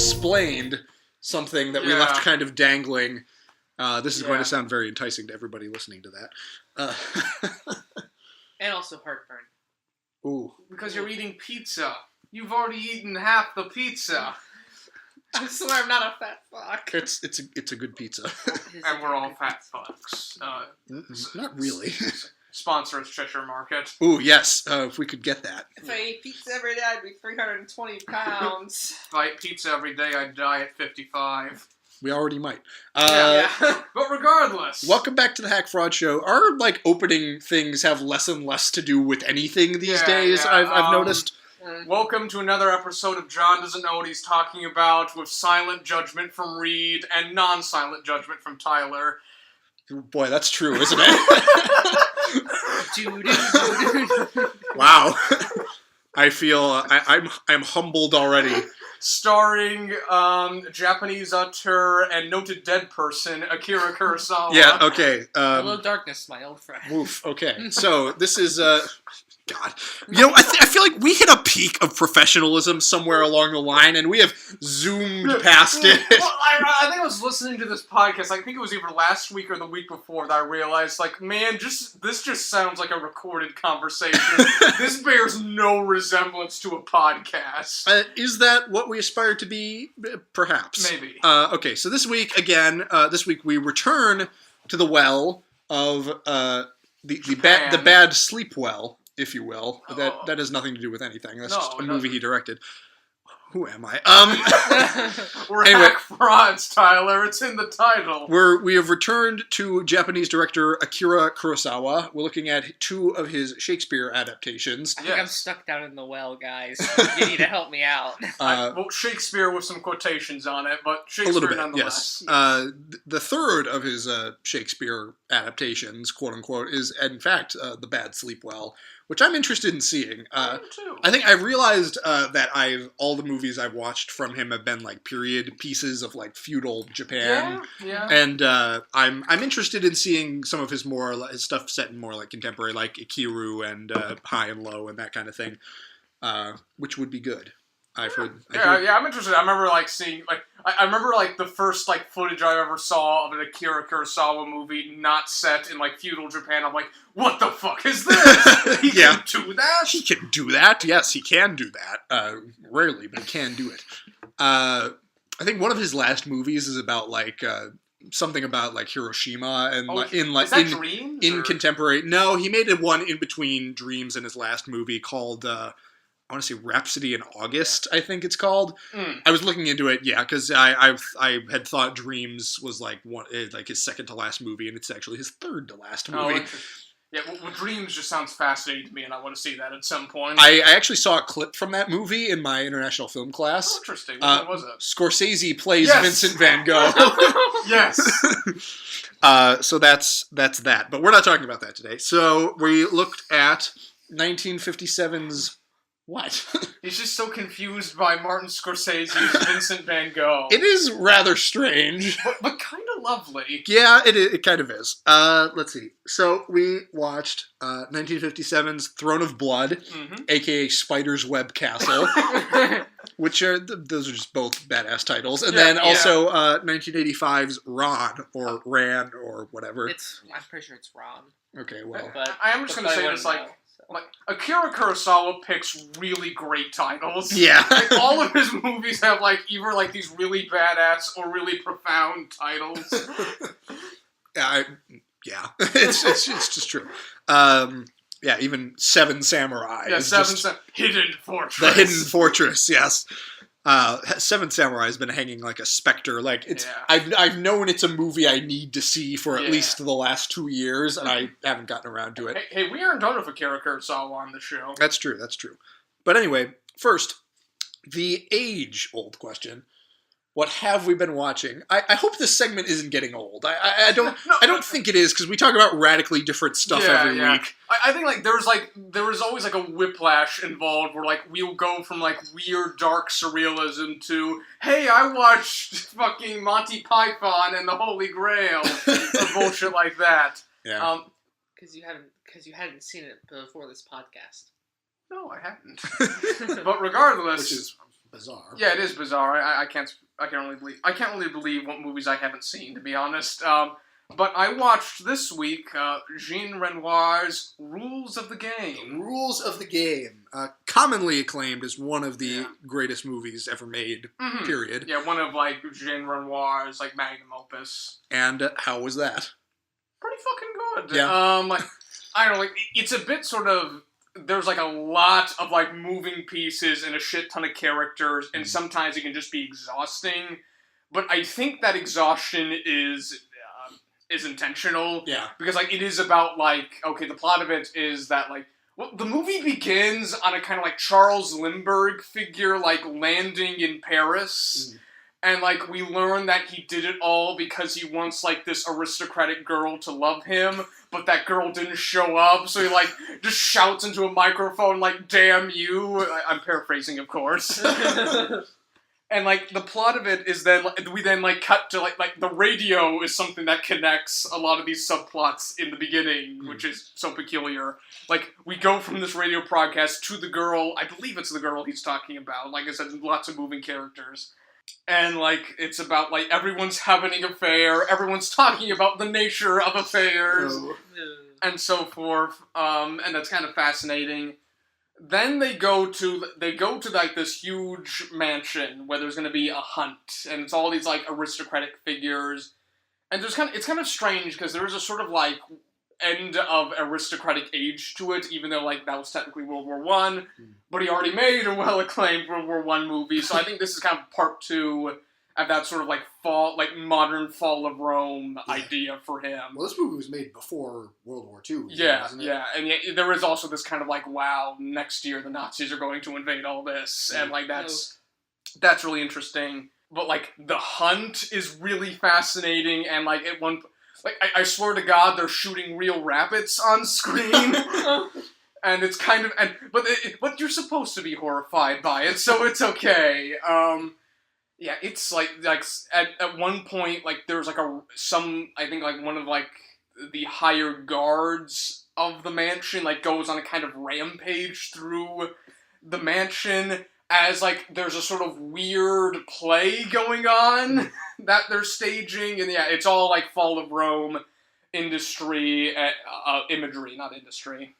explained something that we left kind of dangling. This is going to sound very enticing to everybody listening to that. And also heartburn. Ooh. Because you're eating pizza. You've already eaten half the pizza. I swear I'm not a fat fuck. It's a good pizza. And we're all fat fucks. Not really. Sponsor us, Cheshire Market. Ooh, yes. If we could get that. If I ate pizza every day, I'd be 320 pounds. If I ate pizza every day, I'd die at 55. We already might. Yeah. But regardless. Welcome back to the Hack Fraud Show. Our, opening things have less and less to do with anything these days, I've noticed. Welcome to another episode of John Doesn't Know What He's Talking About, with silent judgment from Reed and non-silent judgment from Tyler. Boy, that's true, isn't it? Wow. I feel I'm humbled already. Starring Japanese auteur and noted dead person Akira Kurosawa. Yeah, okay. Hello, darkness, my old friend. Woof. Okay, so this is God. I feel like we hit a peak of professionalism somewhere along the line, and we have zoomed past it. Well, I think I was listening to this podcast. I think it was either last week or the week before that I realized, man, this just sounds like a recorded conversation. This bears no resemblance to a podcast. Is that what we aspire to be? Perhaps. Maybe. Okay, so this week we return to the well of the bad sleep well, if you will. That has nothing to do with anything. That's just a movie he directed. Who am I? We're hack frauds, Tyler. It's in the title. We have returned to Japanese director Akira Kurosawa. We're looking at two of his Shakespeare adaptations. I think I'm stuck down in the well, guys. You need to help me out. Well, Shakespeare with some quotations on it, but Shakespeare a little bit, nonetheless. Yes. The third of his Shakespeare adaptations, quote unquote, is in fact The Bad Sleep Well, which I'm interested in seeing. I think I've realized that all the movies I've watched from him have been period pieces of feudal Japan. Yeah. And I'm interested in seeing some of his stuff set in more contemporary, like Ikiru and High and Low and that kind of thing, which would be good. I've heard. I'm interested. I remember seeing I remember the first footage I ever saw of an Akira Kurosawa movie not set in feudal Japan. I'm like, what the fuck is this? He can do that? He can do that. Yes, he can do that. Rarely, but he can do it. I think one of his last movies is about something about Hiroshima and is that Dreams, in contemporary. No, he made one in between Dreams and his last movie called I want to say Rhapsody in August, I think it's called. I was looking into it, because I had thought Dreams was his second to last movie, and it's actually his third to last movie. Well, Dreams just sounds fascinating to me, and I want to see that at some point. I actually saw a clip from that movie in my international film class. Oh, interesting. What was it? Scorsese plays Vincent Van Gogh. Yes. So that's that. But we're not talking about that today. So we looked at 1957's what? He's just so confused by Martin Scorsese's Vincent Van Gogh. It is rather strange. But kind of lovely. Yeah, it kind of is. Let's see. So we watched 1957's Throne of Blood, a.k.a. Spider's Web Castle, which those are just both badass titles. And then also 1985's Ron, or Ran, or whatever. I'm pretty sure it's Ron. Okay, well. I am just going to say this, Akira Kurosawa picks really great titles. Yeah. All of his movies have either these really badass or really profound titles. Yeah. It's just true. Even Seven Samurai. Yeah, Hidden Fortress. The Hidden Fortress, yes. Seven Samurai has been hanging like a specter. I've known it's a movie I need to see for at least the last 2 years, and I haven't gotten around to it. Hey, we aren't done with Akira Kurosawa on the show. That's true. But anyway, first, the age-old question. What have we been watching? I hope this segment isn't getting old. I don't think it is, because we talk about radically different stuff every week. I think there was always a whiplash involved where we'll go from weird dark surrealism to, hey, I watched fucking Monty Python and the Holy Grail or bullshit like that. Yeah. Because you hadn't seen it before this podcast. No, I hadn't. But regardless, which is bizarre. Yeah, it is bizarre. I can't really believe what movies I haven't seen, to be honest. But I watched this week Jean Renoir's Rules of the Game. Rules of the Game, commonly acclaimed as one of the greatest movies ever made. Mm-hmm. Period. Yeah, one of like Jean Renoir's like magnum opus. And how was that? Pretty fucking good. Yeah. Like I don't know, like it's a bit sort of. There's like a lot of like moving pieces and a shit ton of characters, and sometimes it can just be exhausting. But I think that exhaustion is intentional. Yeah. Because like it is about like, okay, the plot of it is that like, well, the movie begins on a kind of like Charles Lindbergh figure like landing in Paris. And like we learn that he did it all because he wants like this aristocratic girl to love him, but that girl didn't show up, so he like just shouts into a microphone like, "Damn you!" I'm paraphrasing, of course. And like the plot of it is then we then like cut to like the radio is something that connects a lot of these subplots in the beginning, which is so peculiar. Like we go from this radio broadcast to the girl. I believe it's the girl he's talking about. Like I said, lots of moving characters. And, like, it's about, like, everyone's having an affair, everyone's talking about the nature of affairs, and so forth, and that's kind of fascinating. Then they go to, like, this huge mansion where there's gonna be a hunt, and it's all these, like, aristocratic figures, and it's kind of strange, because there is a sort of, like, end of aristocratic age to it, even though, like, that was technically World War I, but he already made a well-acclaimed World War I movie, so I think this is kind of part 2 of that sort of, like, modern fall of Rome idea for him. Well, this movie was made before World War II. Wasn't it? And there is also this kind of, like, wow, next year the Nazis are going to invade all this, and, like, that's really interesting. But, like, the hunt is really fascinating, and, like, at one... Like, I swear to God, they're shooting real rabbits on screen. And it's kind of... But you're supposed to be horrified by it, so it's okay. Yeah, it's like at one point, like, there's, like, I think, like, one of, like, the higher guards of the mansion, like, goes on a kind of rampage through the mansion as, like, there's a sort of weird play going on that they're staging, and yeah, it's all, like, Fall of Rome imagery, not industry.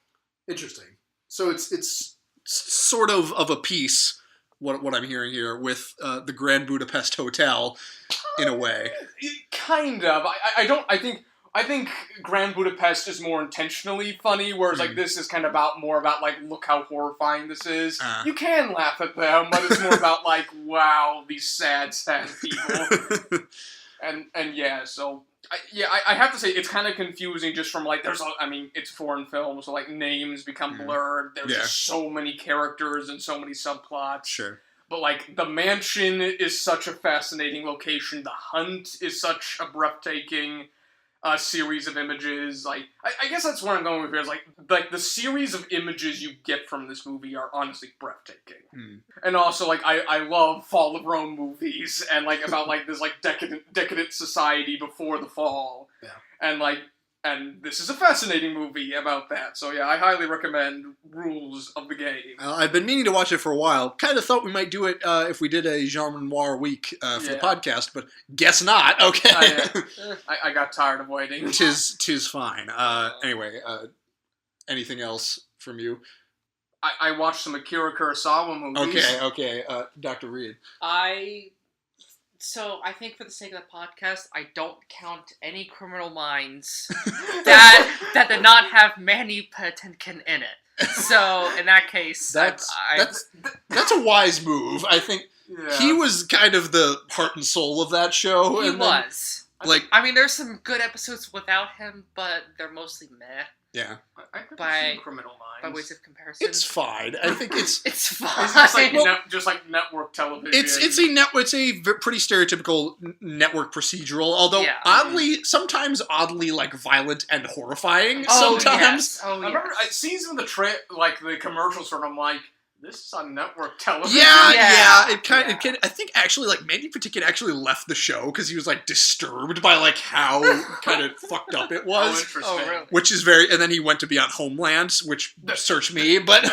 Interesting. So it's sort of a piece, what I'm hearing here, with the Grand Budapest Hotel, in a way. Kind of. I think Grand Budapest is more intentionally funny, whereas like this is kind of more about like, look how horrifying this is. You can laugh at them, but it's more about like, wow, these sad people. and yeah, so I have to say it's kind of confusing just from like it's foreign film, so like names become blurred. There's just so many characters and so many subplots. Sure. But like the mansion is such a fascinating location. The hunt is such a breathtaking series of images. Like I guess that's where I'm going with here. Is like the series of images you get from this movie are honestly breathtaking. And also like I love Fall of Rome movies and like about like this like decadent society before the fall. Yeah. And this is a fascinating movie about that. So yeah, I highly recommend Rules of the Game. I've been meaning to watch it for a while. Kind of thought we might do it if we did a Jean Renoir week for the podcast, but guess not. Okay. I got tired of waiting. Tis fine. Anyway, anything else from you? I watched some Akira Kurosawa movies. Okay. Dr. Reed. So, I think for the sake of the podcast, I don't count any Criminal Minds that did not have Manny Patinkin in it. So, in that case, that's a wise move. I think he was kind of the heart and soul of that show. He was. I mean, there's some good episodes without him, but they're mostly meh. Yeah. I've seen Criminal Minds. By ways of comparison. It's fine. I think it's... it's fine. It's just like network television. It's a pretty stereotypical network procedural, although sometimes oddly like violent and horrifying sometimes. Yes. I remember I seen some of the commercials for it, I'm like, this is on network television. Yeah. It can. I think actually, like Mandy Patinkin actually left the show because he was like disturbed by like how kind of fucked up it was. Oh, interesting. Oh, really? Which is and then he went to be on Homeland, which search me, but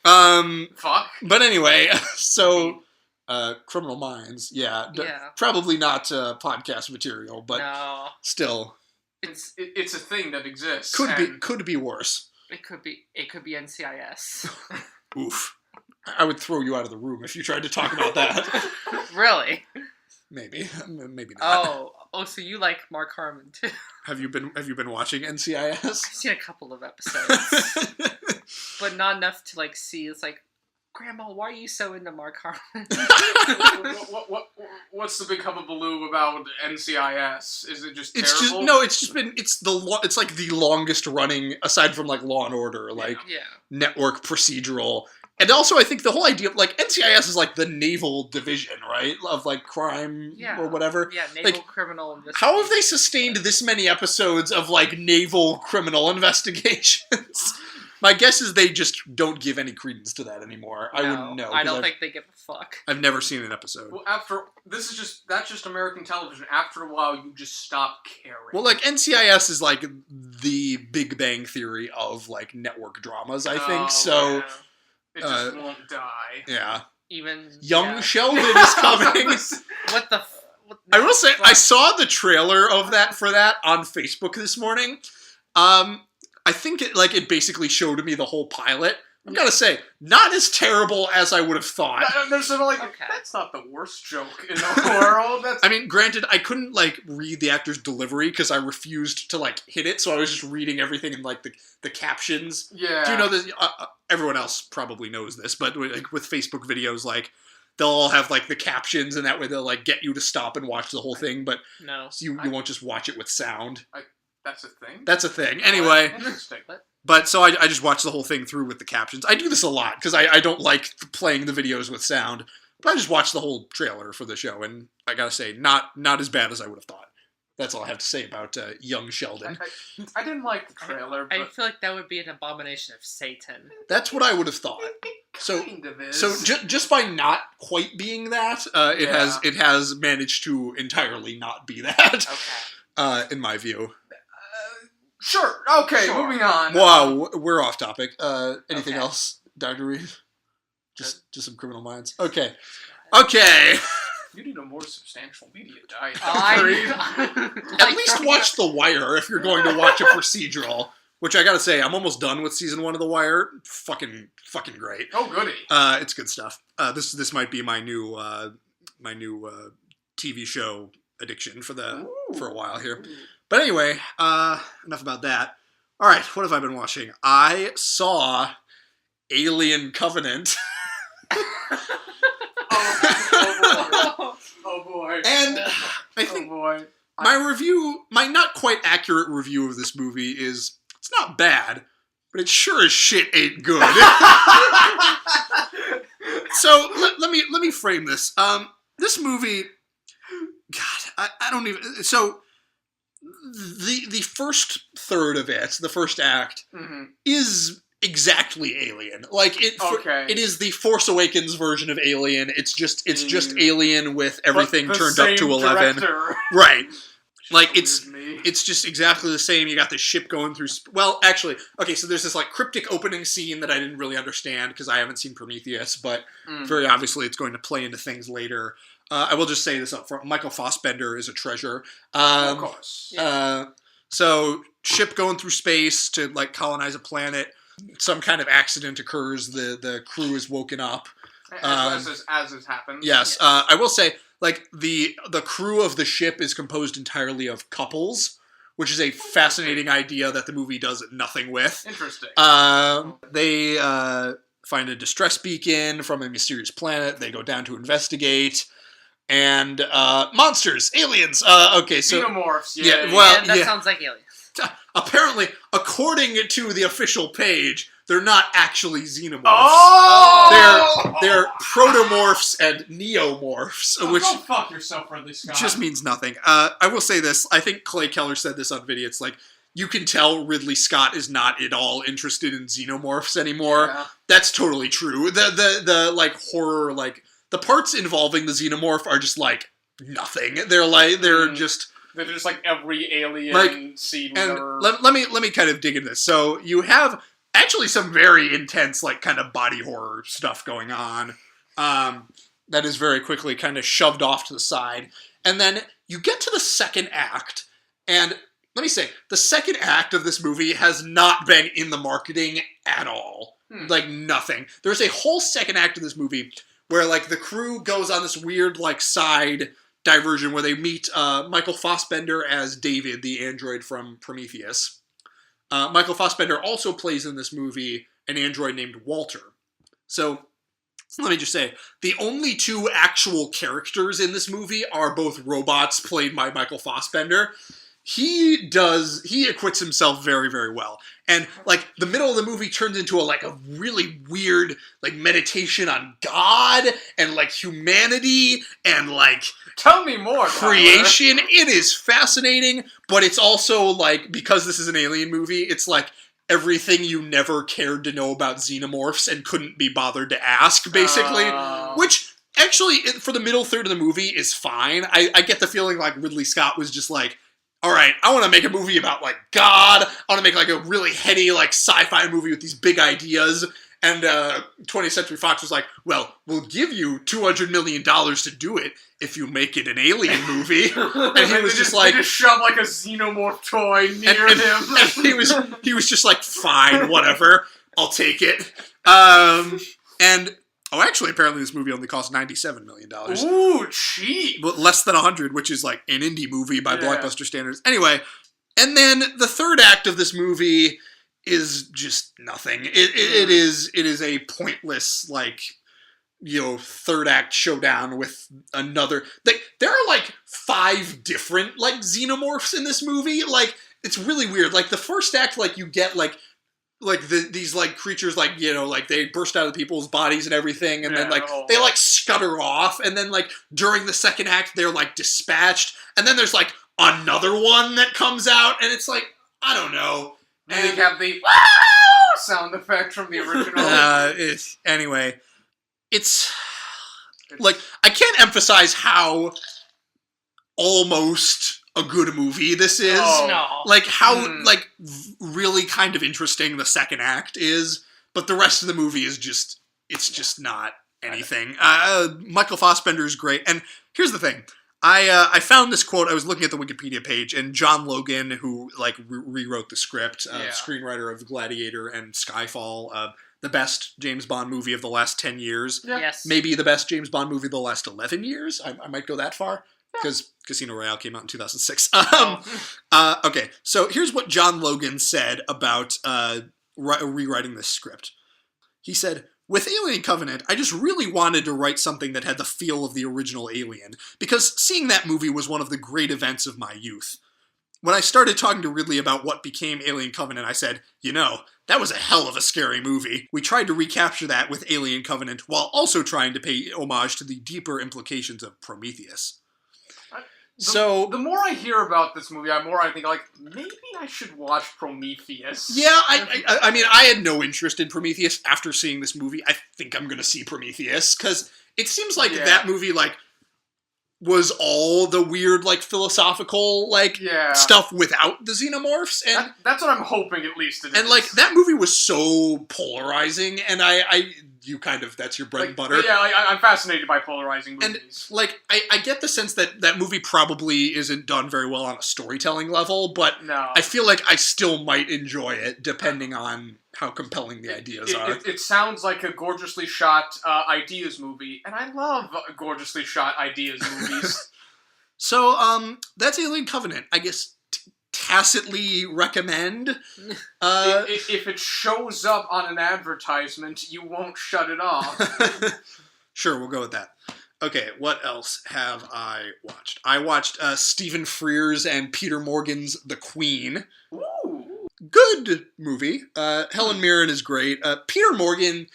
Fuck. But anyway, so Criminal Minds, Yeah. probably not podcast material, but No. still, It's a thing that exists. could be worse. It could be NCIS. Oof. I would throw you out of the room if you tried to talk about that. Really? Maybe not. Oh, so you like Mark Harmon too? Have you been watching NCIS? I've seen a couple of episodes, but not enough to like see. It's like, Grandma, why are you so into Mark Harmon? What's the big hubbubaloo about NCIS? Is it just It's terrible? it's like the longest running, aside from like Law and Order, like network procedural. And also, I think the whole idea of, like, NCIS is, like, the naval division, right? Of, like, crime or whatever. Yeah, naval like, criminal investigation. How have they sustained this many episodes of, like, naval criminal investigations? My guess is they just don't give any credence to that anymore. No, I wouldn't know. I don't think they give a fuck. I've never seen an episode. Well, that's just American television. After a while, you just stop caring. Well, like, NCIS is, like, the Big Bang Theory of, like, network dramas, I think. So... Yeah. It just won't die. Yeah. Even Young Sheldon is coming. What the? I will say, I saw the trailer of that on Facebook this morning. I think it basically showed me the whole pilot. I've got to say, not as terrible as I would have thought. There's sort of like, that's not the worst joke in the world. I mean, granted, I couldn't, like, read the actor's delivery because I refused to, like, hit it, so I was just reading everything in, like, the captions. Yeah. Do you know this? Everyone else probably knows this, but, like, with Facebook videos, like, they'll all have, like, the captions, and that way they'll, like, get you to stop and watch the whole thing, but you won't just watch it with sound. That's a thing? That's a thing. Anyway. Interesting. But so I just watch the whole thing through with the captions. I do this a lot because I don't like playing the videos with sound. But I just watch the whole trailer for the show, and I gotta say, not as bad as I would have thought. That's all I have to say about Young Sheldon. I didn't like the trailer. I feel like that would be an abomination of Satan. That's what I would have thought. Kind of is. So just by not quite being that, it has managed to entirely not be that. Okay. In my view. Sure. Okay. Sure. Moving on. Wow, we're off topic. Anything else, Dr. Reed? Just some Criminal Minds. Okay. You need a more substantial media diet. At least watch The Wire if you're going to watch a procedural. Which I gotta say, I'm almost done with season 1 of The Wire. Fucking great. Oh, goody. It's good stuff. This might be my new TV show addiction for a while here. But anyway, enough about that. All right, what have I been watching? I saw Alien Covenant. Oh boy. And I think my not quite accurate review of this movie is, it's not bad, but it sure as shit ain't good. So let me frame this. This movie, God, I don't even. So the first third of it, the first act, is exactly Alien. Like it is the Force Awakens version of Alien. It's just Alien with everything turned up to 11. Director. Right. Like it's just exactly the same. You got the ship going through. Well, actually, okay. So there's this like cryptic opening scene that I didn't really understand because I haven't seen Prometheus, but very obviously it's going to play into things later. I will just say this up front: Michael Fassbender is a treasure. Of course. So ship going through space to like colonize a planet. Some kind of accident occurs. The crew is woken up. As has happened. Yes. I will say, like, the crew of the ship is composed entirely of couples, which is a fascinating idea that the movie does nothing with. Interesting. They find a distress beacon from a mysterious planet. They go down to investigate. And monsters, aliens. Okay, so xenomorphs. That sounds like aliens. Apparently, according to the official page, they're not actually xenomorphs. Oh! They're protomorphs and neomorphs, which go fuck yourself, Ridley Scott. just means nothing. I will say this. I think Clay Keller said this on video. It's like, you can tell Ridley Scott is not at all interested in xenomorphs anymore. Yeah. That's totally true. The like horror, like the parts involving the xenomorph are just like nothing. They're just. They're just like every alien scene. And let me kind of dig into this. So you have actually some very intense, like, kind of body horror stuff going on. That is very quickly kind of shoved off to the side. And then you get to the second act, and let me say, the second act of this movie has not been in the marketing at all. Like, nothing. There's a whole second act of this movie where, like, the crew goes on this weird, like, side diversion where they meet Michael Fassbender as David, the android from Prometheus. Michael Fassbender also plays in this movie an android named Walter. So, let me just say, the only two actual characters in this movie are both robots played by Michael Fassbender. He acquits himself very, very well. And, like, the middle of the movie turns into a really weird, like, meditation on God and, like, humanity and, like... Tell me more, creation. Tyler. It is fascinating, but it's also, like, because this is an alien movie, it's, like, everything you never cared to know about xenomorphs and couldn't be bothered to ask, basically. Which, actually, for the middle third of the movie is fine. I get the feeling like Ridley Scott was just like, all right, I want to make a movie about, like, God. I want to make, like, a really heady, like, sci-fi movie with these big ideas. And 20th Century Fox was like, well, we'll give you $200 million to do it if you make it an alien movie. And he was just like... They just shove, like, a xenomorph toy near him. And he was just like, fine, whatever. I'll take it. Actually, apparently this movie only cost $97 million. Ooh, cheap. But less than 100, which is like an indie movie by blockbuster standards. Anyway, and then the third act of this movie is just nothing. It is a pointless, like, you know, third act showdown with another. Like, there are like 5 different, like, xenomorphs in this movie. Like, it's really weird. Like, the first act, like, you get like these, like, creatures, like, you know, like, they burst out of people's bodies and everything, and then, like, they, like, scutter off, and then, like, during the second act, they're, like, dispatched, and then there's, like, another one that comes out, and it's, like, I don't know. And they have the sound effect from the original. Anyway, it's, like, I can't emphasize how almost a good movie this is. Oh, no. Like, how, like, really kind of interesting the second act is, but the rest of the movie is just, it's just not anything. Michael Fassbender's great, and here's the thing. I found this quote, I was looking at the Wikipedia page, and John Logan, who, like, rewrote the script, screenwriter of Gladiator and Skyfall, the best James Bond movie of the last 10 years. Yeah. Yes. Maybe the best James Bond movie of the last 11 years. I might go that far. Because Casino Royale came out in 2006. Okay, so here's what John Logan said about rewriting this script. He said, with Alien Covenant, I just really wanted to write something that had the feel of the original Alien, because seeing that movie was one of the great events of my youth. When I started talking to Ridley about what became Alien Covenant, I said, you know, that was a hell of a scary movie. We tried to recapture that with Alien Covenant, while also trying to pay homage to the deeper implications of Prometheus. The more I hear about this movie, the more I think, like, maybe I should watch Prometheus. Yeah, I mean, I had no interest in Prometheus after seeing this movie. I think I'm going to see Prometheus, because it seems like that movie, like, was all the weird, like, philosophical, like, stuff without the xenomorphs. And that's what I'm hoping, at least, it is. And, like, that movie was so polarizing, and you kind of, that's your bread and butter. Yeah, like, I'm fascinated by polarizing movies. And, like, I get the sense that that movie probably isn't done very well on a storytelling level, but I feel like I still might enjoy it, depending on how compelling the ideas are. It sounds like a gorgeously shot ideas movie, and I love gorgeously shot ideas movies. So, that's Alien Covenant. I guess tacitly recommend. If it shows up on an advertisement, you won't shut it off. Sure, we'll go with that. Okay, what else have I watched? I watched Stephen Frears and Peter Morgan's The Queen. Ooh. Good movie. Helen Mirren is great. Peter Morgan,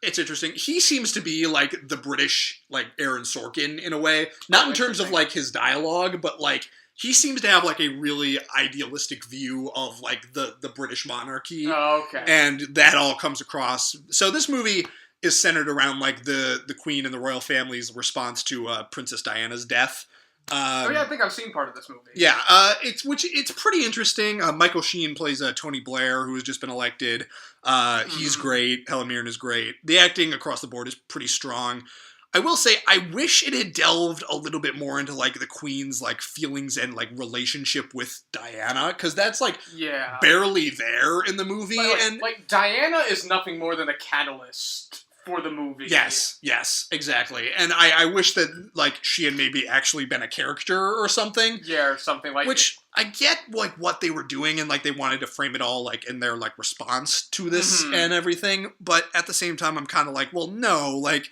it's interesting. He seems to be like the British, like, Aaron Sorkin in a way. Not in terms of, like, his dialogue, but, like, he seems to have, like, a really idealistic view of, like, the British monarchy. Oh, okay. And that all comes across. So this movie is centered around, like, the Queen and the royal family's response to Princess Diana's death. I think I've seen part of this movie. Yeah, it's pretty interesting. Michael Sheen plays Tony Blair, who has just been elected. He's great. Helen Mirren is great. The acting across the board is pretty strong. I will say, I wish it had delved a little bit more into, like, the Queen's, like, feelings and, like, relationship with Diana, because that's, like, barely there in the movie. Like, Diana is nothing more than a catalyst for the movie. Yes, exactly. And I wish that, like, she had maybe actually been a character or something. Yeah, or something like Which, I get, like, what they were doing, and, like, they wanted to frame it all, like, in their, like, response to this and everything, but at the same time, I'm kind of like, well, no, like,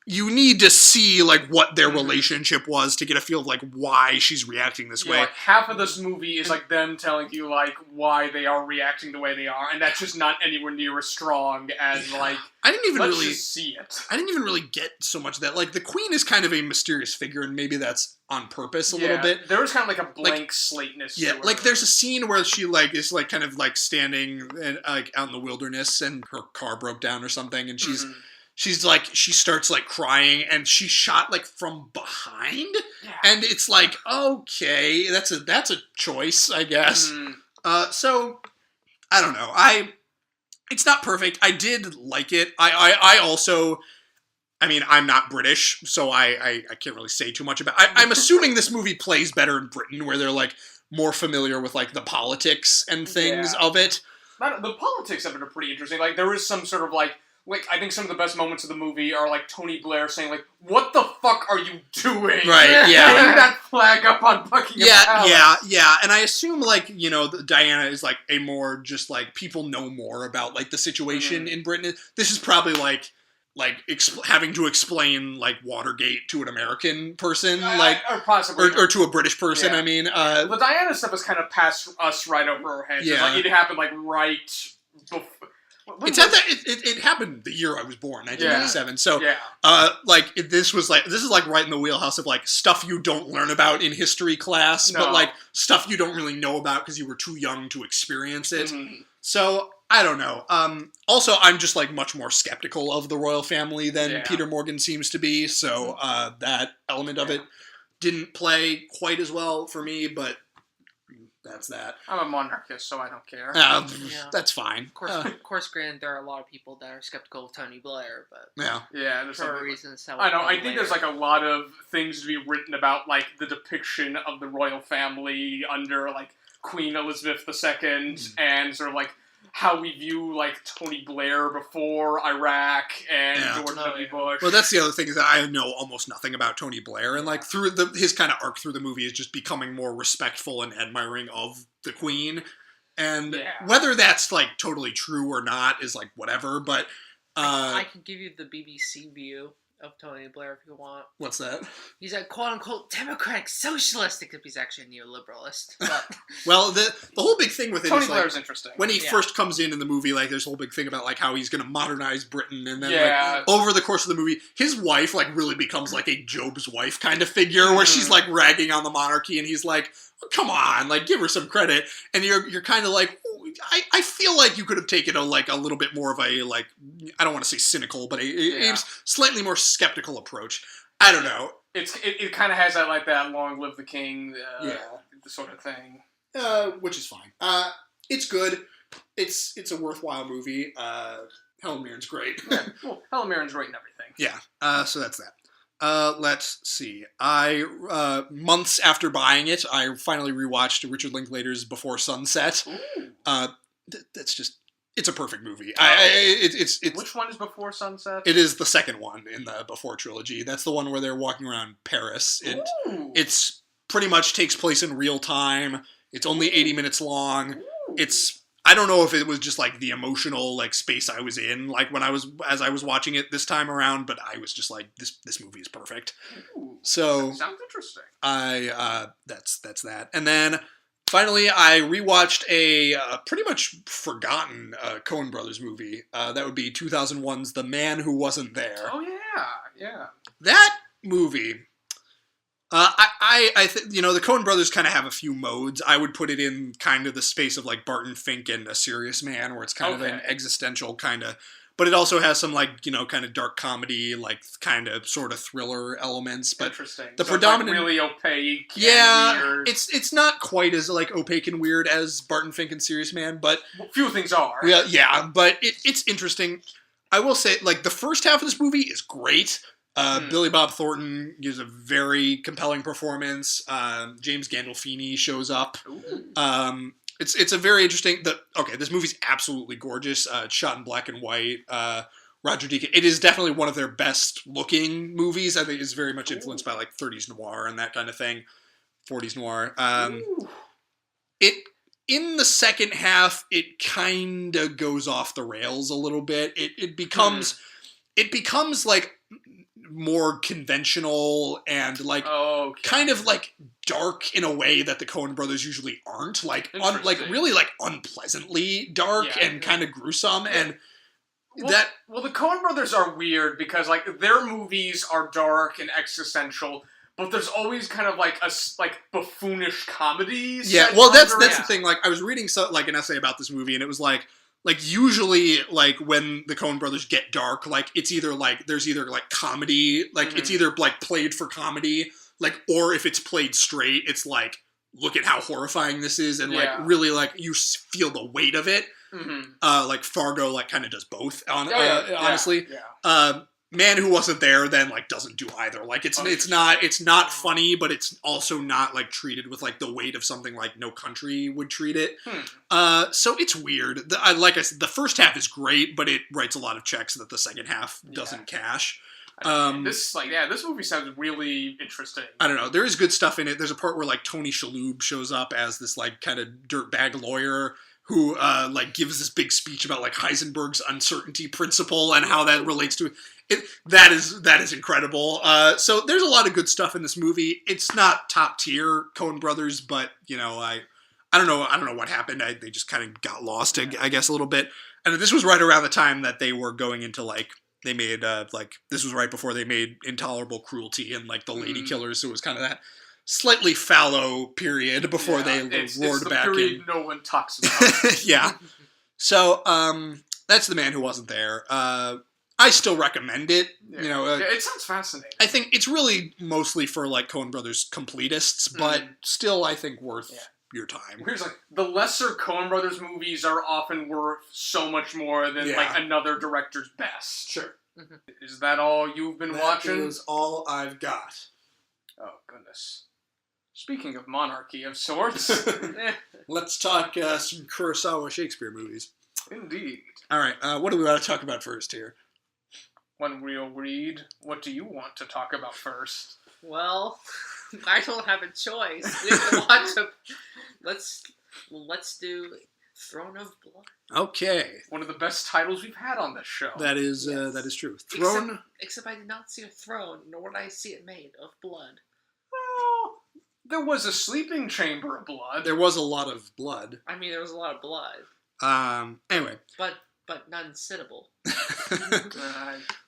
you need to see, like, what their relationship was to get a feel of, like, why she's reacting this way. Like, half of this movie is, like, them telling you, like, why they are reacting the way they are, and that's just not anywhere near as strong as, like, I didn't even let's really just see it. I didn't even really get so much of that. Like, the Queen is kind of a mysterious figure, and maybe that's on purpose a little bit. There was kind of, like, a blank slateness to her. Like, there's a scene where she, like, is, like, kind of, like, standing, like, out in the wilderness, and her car broke down or something, and she's like, she starts, like, crying, and she's shot, like, from behind, and it's like, okay, that's a choice, I guess. So, I don't know. It's not perfect. I did like it. I also, I mean, I'm not British, so I can't really say too much about it. I'm assuming this movie plays better in Britain, where they're, like, more familiar with, like, the politics and things of it. The politics of it are pretty interesting. Like, there is some sort of, like, I think some of the best moments of the movie are, like, Tony Blair saying, like, what the fuck are you doing? Right, yeah. Getting that flag up on Buckingham Palace. Yeah. And I assume, like, you know, Diana is, like, a more just, like, people know more about, like, the situation in Britain. This is probably, like having to explain, like, Watergate to an American person, like, or possibly, or to a British person. I mean, the Diana stuff has kind of passed us right over our heads. Yeah. Like, it happened, like, right before. It happened the year I was born, 1997. So, this is like right in the wheelhouse of, like, stuff you don't learn about in history class, but, like, stuff you don't really know about because you were too young to experience it. So, I don't know. Also, I'm just, like, much more skeptical of the royal family than Peter Morgan seems to be, so that element of it didn't play quite as well for me, but that's that. I'm a monarchist, so I don't care. That's fine. Of course, granted, there are a lot of people that are skeptical of Tony Blair, but there's for reasons. I know. I think there's, like, a lot of things to be written about, like, the depiction of the royal family under, like, Queen Elizabeth II, and sort of, like, how we view, like, Tony Blair before Iraq and George W. Bush. Well, that's the other thing, is that I know almost nothing about Tony Blair, and, like, through his kind of arc through the movie is just becoming more respectful and admiring of the Queen, and whether that's, like, totally true or not is, like, whatever, but I can give you the BBC view of Tony Blair if you want. What's that? He's a quote-unquote democratic socialist, except he's actually a neoliberalist. But well, the whole big thing with it Tony is, Blair's like, interesting. When he first comes in the movie, like, there's a whole big thing about, like, how he's going to modernize Britain, and then, like, over the course of the movie, his wife, like, really becomes, like, a Job's wife kind of figure, where she's, like, ragging on the monarchy, and he's like, oh, come on, like, give her some credit, and you're kind of like, I feel like you could have taken a little bit more of a, like, I don't want to say cynical, but a slightly more skeptical approach. I don't know. It kind of has that long live the king sort of thing. Which is fine. It's good. It's a worthwhile movie. Helen Mirren's great. Well, Helen Mirren's great in everything. Yeah. So that's that. Let's see. Months after buying it, I finally rewatched Richard Linklater's Before Sunset. That's just, it's a perfect movie. It's Which one is Before Sunset? It is the second one in the Before trilogy. That's the one where they're walking around Paris. It's pretty much takes place in real time. It's only 80 minutes long. I don't know if it was just, like, the emotional, like, space I was in, like, as I was watching it this time around, but I was just like, this movie is perfect. So that sounds interesting. That's that. And then finally, I rewatched a pretty much forgotten Coen Brothers movie. That would be 2001's The Man Who Wasn't There. Oh yeah. That movie. I think, you know, the Coen Brothers kind of have a few modes. I would put it in kind of the space of, like, Barton Fink and A Serious Man, where it's kind of an existential kind of but it also has some like kind of dark comedy, like kind of sort of thriller elements. But interesting. The so predominant, it's like really opaque. yeah, and weird. it's not quite as like opaque and weird as Barton Fink and Serious Man, but few things are. Yeah, but it's interesting. I will say, like the first half of this movie is great. Billy Bob Thornton gives a very compelling performance. James Gandolfini shows up. It's a very interesting. This movie's absolutely gorgeous. It's shot in black and white. Roger Deakins. It is definitely one of their best looking movies. I think it's very much influenced by like 30s noir and that kind of thing. 40s noir. In the second half, it kind of goes off the rails a little bit. It becomes like more conventional and like kind of like dark in a way that the Coen brothers usually aren't. Like really like unpleasantly dark and kind of gruesome and. The Coen brothers are weird because like their movies are dark and existential, but there's always kind of like buffoonish comedies. Yeah, well, that's the thing. Like I was reading an essay about this movie, and it was like usually like when the Coen brothers get dark, like it's either like there's either like comedy, like it's either like played for comedy, like or if it's played straight, it's like look at how horrifying this is, and like really like you feel the weight of it. Like Fargo, like kind of does both. Honestly, Man Who Wasn't There then like doesn't do either. Like it's not funny, but it's also not like treated with like the weight of something like No Country would treat it. So it's weird. Like I said, the first half is great, but it writes a lot of checks that the second half doesn't cash. This movie sounds really interesting. I don't know. There is good stuff in it. There's a part where like Tony Shalhoub shows up as this like kind of dirtbag lawyer who like gives this big speech about like Heisenberg's uncertainty principle and how that relates to it. That is incredible. So there's a lot of good stuff in this movie. It's not top tier Coen Brothers, but I don't know what happened. They just kind of got lost, I guess, a little bit. And this was right around the time that they were going into like they made this was right before they made Intolerable Cruelty and like The Lady Killers. So it was kind of that slightly fallow period before they roared it's the back period in. No one talks about. Yeah. So that's The Man Who Wasn't There. I still recommend it. It sounds fascinating. I think it's really mostly for like Coen Brothers completists, but still I think worth your time. Here's like the lesser Coen Brothers movies are often worth so much more than like another director's best. Sure. Is that all you've been watching? That is all I've got. Oh goodness. Speaking of monarchy of sorts, let's talk some Kurosawa Shakespeare movies. Indeed. All right, what do we want to talk about first here? One real read. What do you want to talk about first? Well, I don't have a choice. We have to watch let's do Throne of Blood. Okay. One of the best titles we've had on this show. That is that is true. Throne. Except I did not see a throne, nor did I see it made of blood. Well, there was a sleeping chamber of blood. There was a lot of blood. I mean, there was a lot of blood. Anyway. But none sittable.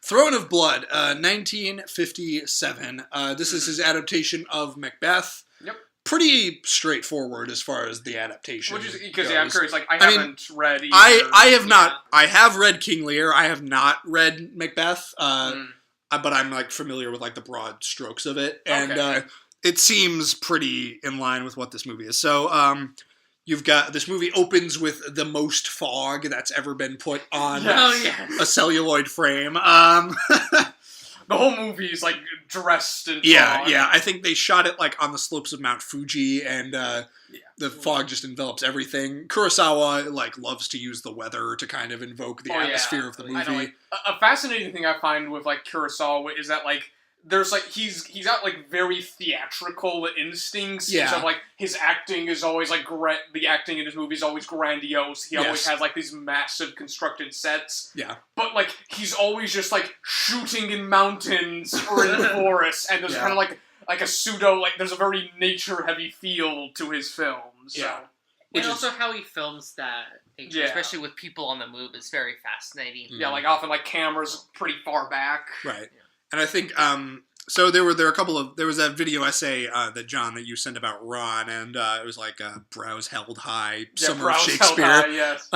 Throne of Blood, 1957. This is his adaptation of Macbeth. Yep. Pretty straightforward as far as the adaptation. Which is because I'm curious. Like I haven't read either. I have not. I have read King Lear. I have not read Macbeth. But I'm like familiar with like the broad strokes of it, and it seems pretty in line with what this movie is. So, you've got this movie opens with the most fog that's ever been put on a celluloid frame. The whole movie is like dressed in fog. Yeah. I think they shot it like on the slopes of Mount Fuji, and the fog just envelops everything. Kurosawa like loves to use the weather to kind of invoke the atmosphere of the movie. I know, like, a fascinating thing I find with like Kurosawa is that like there's like he's got like very theatrical instincts. Yeah. So like his acting is always like the acting in his movies is always grandiose. He always has like these massive constructed sets. Yeah. But like he's always just like shooting in mountains or in forests, and there's kind of like a pseudo like there's a very nature heavy feel to his films. Yeah. And also how he films that, especially with people on the move, is very fascinating. Yeah, like often like cameras pretty far back. Right. And I think so there were a couple of there was that video essay that John that you sent about Ron, and it was like brows held high, summer of Shakespeare. Held high, yes.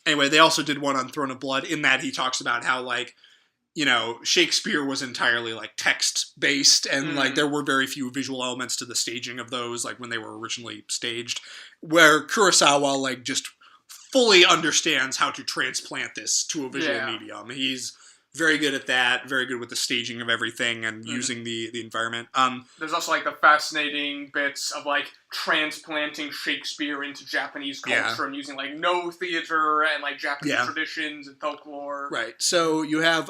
Anyway, they also did one on Throne of Blood. In that, he talks about how like, Shakespeare was entirely like text based, and like there were very few visual elements to the staging of those, like when they were originally staged. Where Kurosawa like just fully understands how to transplant this to a visual medium. He's very good at that, very good with the staging of everything and using the environment. There's also like the fascinating bits of like transplanting Shakespeare into Japanese culture and using like no theater and like Japanese traditions and folklore. Right. So you have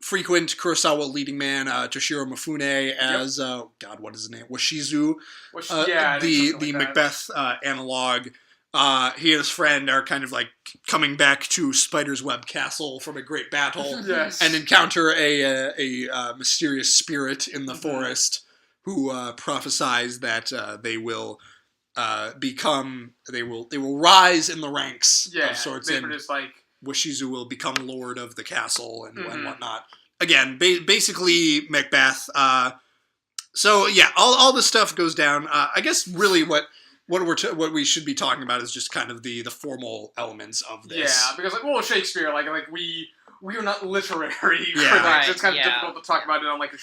frequent Kurosawa leading man Toshiro Mifune as God, what is his name? Washizu, the Macbeth analog. He and his friend are kind of like coming back to Spider's Web Castle from a great battle and encounter a mysterious spirit in the forest who prophesies that they will rise in the ranks of sorts, and Washizu will become lord of the castle and whatnot. Again, basically Macbeth. So yeah, all this stuff goes down. I guess really what we should be talking about is just kind of the formal elements of this. Yeah, because Shakespeare, like we are not literary critics. It's kind of difficult to talk about it on like a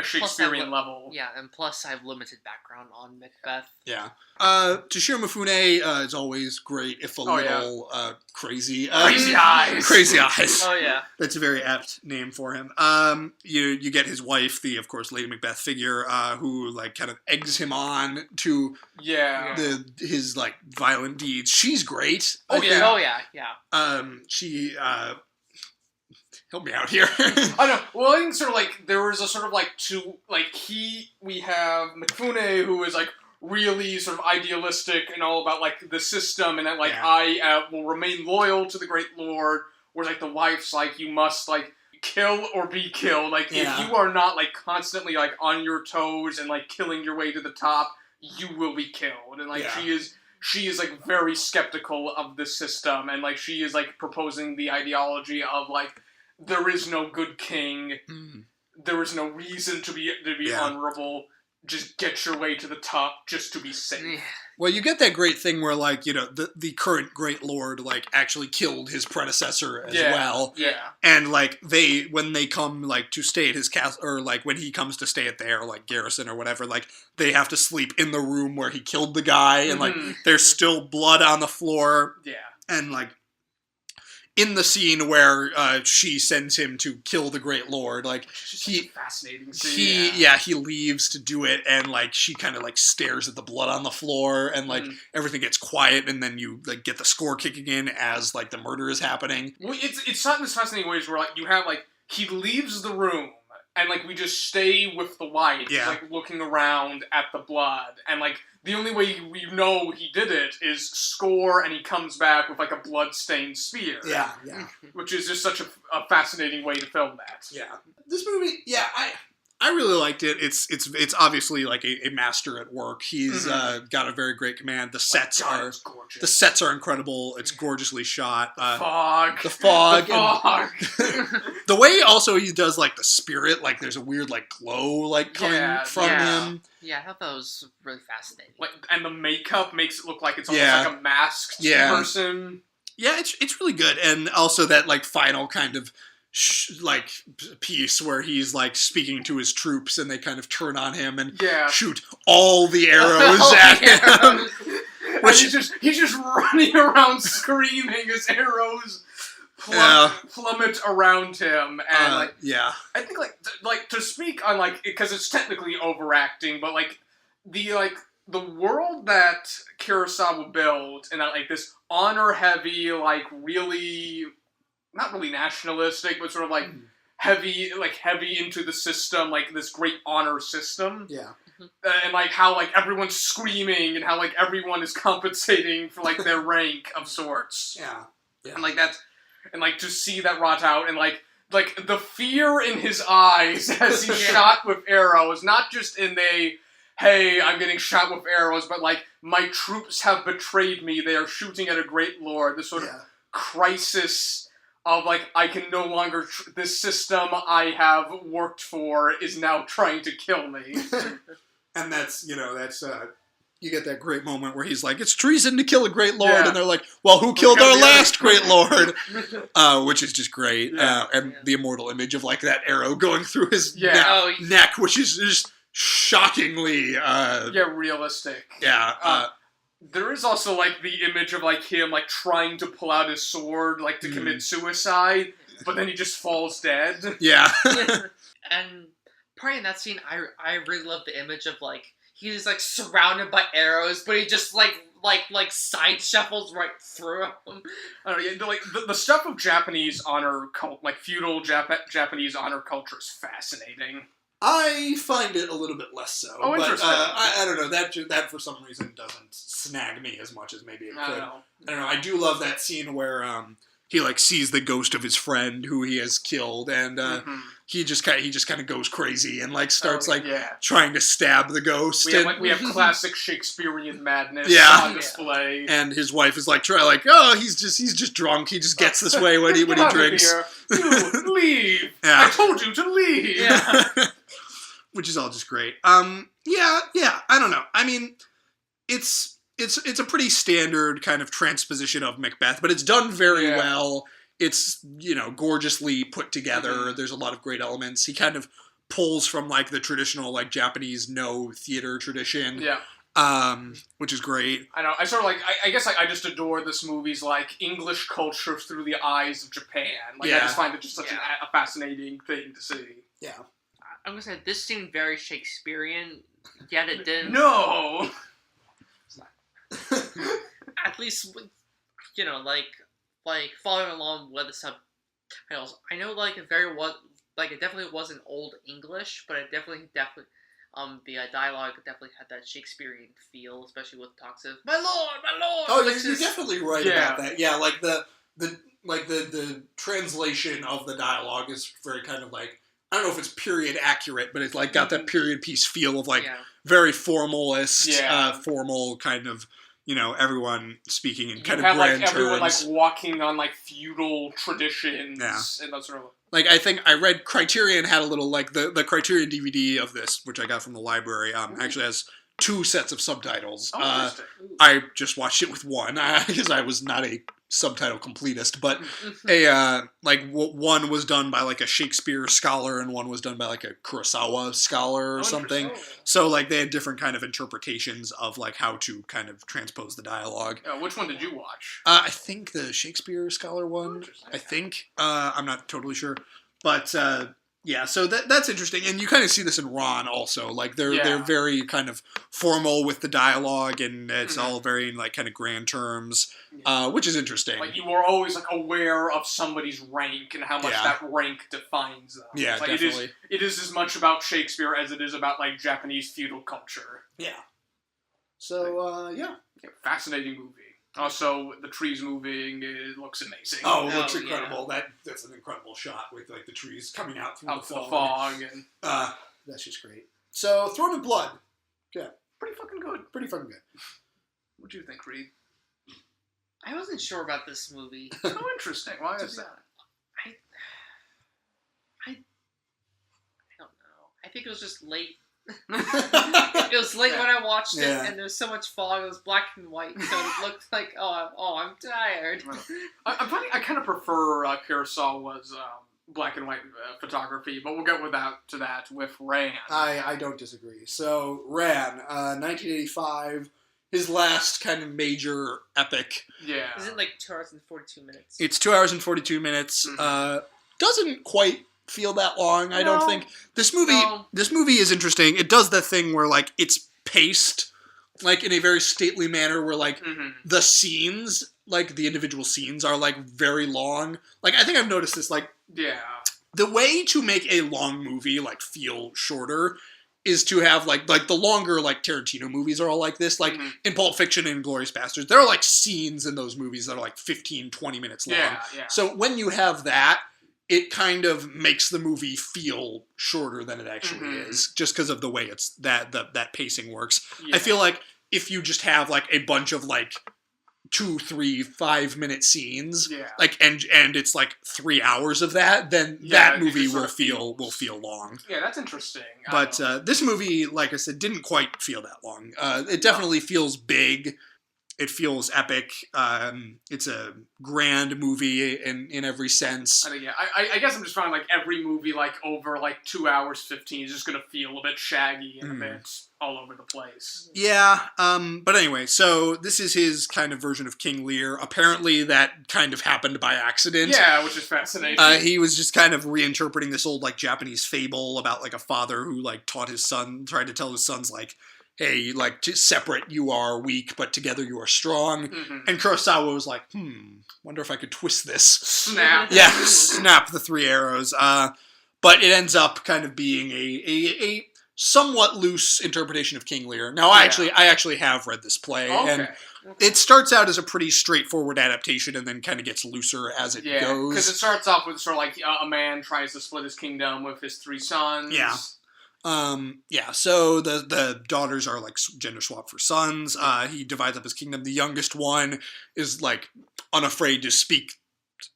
Shakespearean level. Yeah, and plus I have limited background on Macbeth. Yeah. Toshiro Mifune is always great, if a little crazy. Crazy eyes. Crazy eyes. Oh, yeah. That's a very apt name for him. You get his wife, the, of course, Lady Macbeth figure, who, like, kind of eggs him on to his, like, violent deeds. She's great. She, help me out here. I know. Well, I think sort of like there was a sort of like we have Mifune, who is like really sort of idealistic and all about like the system, and that like I will remain loyal to the Great Lord. Whereas like the wife's like you must like kill or be killed. Like if you are not like constantly like on your toes and like killing your way to the top, you will be killed. And like she is like very skeptical of the system, and like she is like proposing the ideology of like, there is no good king. There is no reason to be honorable. Just get your way to the top just to be safe. Well, you get that great thing where, like, the current Great Lord, like, actually killed his predecessor as well. Yeah. And, like, when they come, like, to stay at his castle, or, like, when he comes to stay at their, like, garrison or whatever, like, they have to sleep in the room where he killed the guy, and, like, there's still blood on the floor. Yeah. And, like, in the scene where she sends him to kill the Great Lord, like fascinating scene. He leaves to do it, and like she kind of like stares at the blood on the floor, and like everything gets quiet, and then you like get the score kicking in as like the murder is happening. Well, it's not in this fascinating ways where like you have like he leaves the room, and like we just stay with the wife, like looking around at the blood, and like the only way we know he did it is score, and he comes back with like a blood-stained spear. Yeah. Which is just such a fascinating way to film that. Yeah. This movie, I really liked it. It's obviously like a master at work. He's got a very great command. The sets are incredible. It's gorgeously shot. The fog. The way also he does like the spirit, like there's a weird like glow like coming from him. Yeah, I thought that was really fascinating. Like, and the makeup makes it look like it's almost like a masked person. Yeah, it's really good, and also that like final kind of like piece where he's like speaking to his troops, and they kind of turn on him and shoot all the arrows at him. Which he's just running around screaming as arrows plummet around him, and I think like to speak on like, because it's technically overacting, but like the world that Kurosawa built, and that like this honor heavy, like really not really nationalistic, but sort of like heavy into the system, like this great honor system. Yeah. And like how like everyone's screaming, and how like everyone is compensating for like their rank of sorts. Yeah. And like that's, and like to see that wrought out, and like the fear in his eyes as he's shot with arrows, not just in hey, I'm getting shot with arrows, but like, my troops have betrayed me, they are shooting at a great lord, this sort of crisis of like, I can no longer, this system I have worked for is now trying to kill me. And that's you get that great moment where he's like, it's treason to kill a great lord, Yeah. and they're like, well, who killed our last great lord? Which is just great. Yeah. And the immortal image of like that arrow going through his Yeah. neck, which is just shockingly realistic. Yeah. There is also like the image of like him like trying to pull out his sword like to commit suicide, but then he just falls dead. Yeah. And probably in that scene, I really love the image of like he's like surrounded by arrows, but he just like side shuffles right through them. I don't know, like the stuff of Japanese honor cult, like feudal Japanese honor culture, is fascinating. I find it a little bit less so. Oh, interesting. But, I don't know. That for some reason doesn't snag me as much as maybe it could. I don't know. I do love that scene where he like sees the ghost of his friend who he has killed, and he just kind of goes crazy and like starts trying to stab the ghost. We have classic Shakespearean madness on display. And his wife is like he's just drunk. He just gets this way when he drinks. You leave. Yeah. I told you to leave. Yeah. Which is all just great. I don't know. I mean, it's a pretty standard kind of transposition of Macbeth, but it's done very well. It's, gorgeously put together. Mm-hmm. There's a lot of great elements. He kind of pulls from like the traditional like Japanese theater tradition. Yeah. Which is great. I know. I sort of like. I guess I just adore this movie's like English culture through the eyes of Japan. Like I just find it just such a fascinating thing to see. Yeah. I'm gonna say this seemed very Shakespearean, yet it didn't. No. At least, like following along with the subtitles. I know, it definitely wasn't old English, but it definitely, the dialogue definitely had that Shakespearean feel, especially with talks of "my lord, my lord." Oh, you're definitely right about that. Yeah, like the translation of the dialogue is very kind of like, I don't know if it's period accurate, but it's like got that period piece feel of like very formalist, formal kind of, everyone speaking in kind of grand terms. Everyone like walking on like feudal traditions and that sort of. Like I think I read Criterion had a little like the Criterion DVD of this, which I got from the library. Actually has 2 sets of subtitles. I just watched it with one because I was not a subtitle completist, but one was done by like a Shakespeare scholar and one was done by like a Kurosawa scholar or something. So like they had different kind of interpretations of like how to kind of transpose the dialogue. Which one did you watch? I think the Shakespeare scholar one. I think I'm not totally sure, but so that's interesting, and you kind of see this in Ron also. Like they're very kind of formal with the dialogue, and it's all very like kind of grand terms, which is interesting. Like you were always like aware of somebody's rank and how much that rank defines them. Yeah, like, definitely. It is as much about Shakespeare as it is about like Japanese feudal culture. Yeah. So fascinating movie. Also, the trees moving, it looks amazing. Oh, it looks incredible. Yeah. That's an incredible shot with like the trees coming out through the fog. And that's just great. So, Throne of Blood. Yeah. Pretty fucking good. What do you think, Reed? I wasn't sure about this movie. Oh, interesting. Why is that? I don't know. I think it was just late. It was late when I watched it, and there was so much fog. It was black and white, so it looked like, I'm tired. I kind of prefer Kurosawa's black and white photography, but we'll get to that with Ran. I don't disagree. So, Ran, 1985, his last kind of major epic. Yeah. Is it like 2 hours and 42 minutes? It's 2 hours and 42 minutes. Mm-hmm. Doesn't quite feel that long. I don't think this movie is interesting. It does the thing where like it's paced like in a very stately manner where like the scenes, like the individual scenes are like very long. Like I think I've noticed this like the way to make a long movie like feel shorter is to have like the longer like Tarantino movies are all like this. Like in Pulp Fiction and Inglourious Basterds, there are like scenes in those movies that are like 15, 20 minutes long. Yeah. So when you have that, it kind of makes the movie feel shorter than it actually is, just because of the way it's that pacing works. Yeah. I feel like if you just have like a bunch of like 2, 3, 5-minute scenes, Yeah. like and it's like 3 hours of that, then that movie will feel long. Yeah, that's interesting. But this movie, like I said, didn't quite feel that long. It definitely feels big. It feels epic. It's a grand movie in every sense. I guess I'm just finding like every movie like over like 2 hours 15 is just gonna feel a bit shaggy and a bit all over the place. Yeah. But anyway, so this is his kind of version of King Lear. Apparently, that kind of happened by accident. Yeah, which is fascinating. He was just kind of reinterpreting this old like Japanese fable about like a father who like tried to tell his sons like, hey, like, separate you are weak, but together you are strong. Mm-hmm. And Kurosawa was like, wonder if I could twist this. Snap. Yeah, snap the 3 arrows. But it ends up kind of being a somewhat loose interpretation of King Lear. Now, I actually have read this play, and it starts out as a pretty straightforward adaptation and then kind of gets looser as it goes. Because it starts off with sort of like a man tries to split his kingdom with his 3 sons. Yeah. So the daughters are like gender swapped for sons. He divides up his kingdom. The youngest one is like unafraid to speak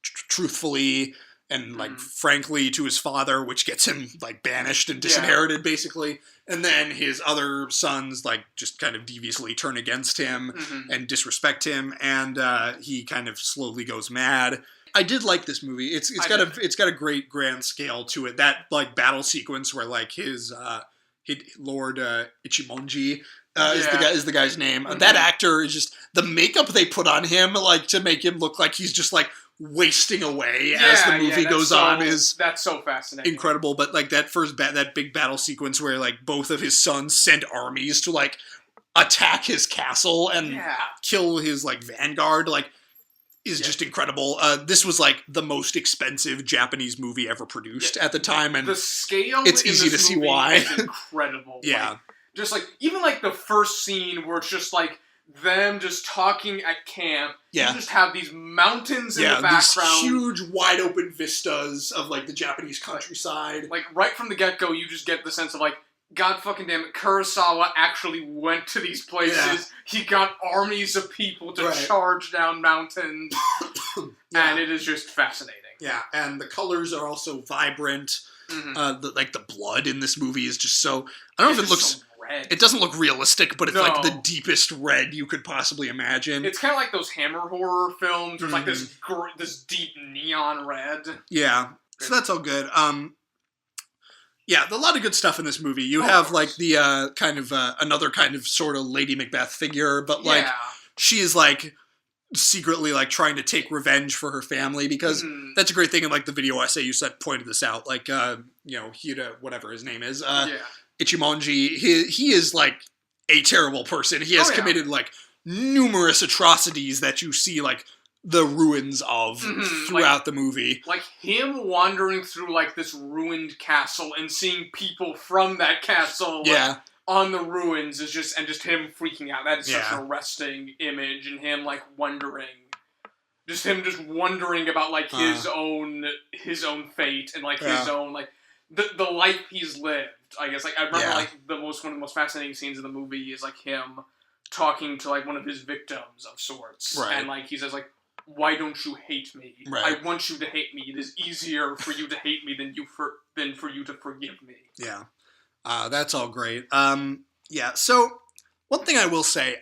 truthfully and like frankly to his father, which gets him like banished and disinherited basically. And then his other sons like just kind of deviously turn against him and disrespect him, and he kind of slowly goes mad. I did like this movie. It's got a great grand scale to it. That like battle sequence where like his Lord Ichimonji is the guy's name. That actor is just, the makeup they put on him like to make him look like he's just like wasting away as the movie goes on that's so fascinating, incredible. But like that that big battle sequence where like both of his sons send armies to like attack his castle and kill his like vanguard, like, is just incredible. This was like the most expensive Japanese movie ever produced at the time, and the scale it's easy to see why. Is incredible. Yeah. Like, just like even like the first scene where it's just like them just talking at camp. Yeah. You just have these mountains in the background. These huge wide open vistas of like the Japanese countryside. Like right from the get-go you just get the sense of like, God fucking damn it, Kurosawa actually went to these places. Yeah. He got armies of people to charge down mountains. And it is just fascinating. Yeah, and the colors are also vibrant. The blood in this movie is just so... I don't know if it looks... So red. It doesn't look realistic, but it's like the deepest red you could possibly imagine. It's kind of like those Hammer horror films. There's like this deep neon red. Yeah, so that's all good. Yeah, a lot of good stuff in this movie. You have, like, the kind of, another kind of sort of Lady Macbeth figure, but, like, she is, like, secretly, like, trying to take revenge for her family, because that's a great thing in, like, the video essay you pointed this out. Like, Hida, whatever his name is, Ichimonji, he is, like, a terrible person. He has committed, like, numerous atrocities that you see, like, the ruins of throughout the movie. Like him wandering through like this ruined castle and seeing people from that castle on the ruins is just him freaking out. That is such an arresting image, and him like wondering about like his own fate and like his own like the life he's lived. I guess like I remember like one of the most fascinating scenes in the movie is like him talking to like one of his victims of sorts, and like he says like, why don't you hate me? I want you to hate me. It is easier for you to hate me than for you to forgive me. Yeah. That's all great. So one thing I will say,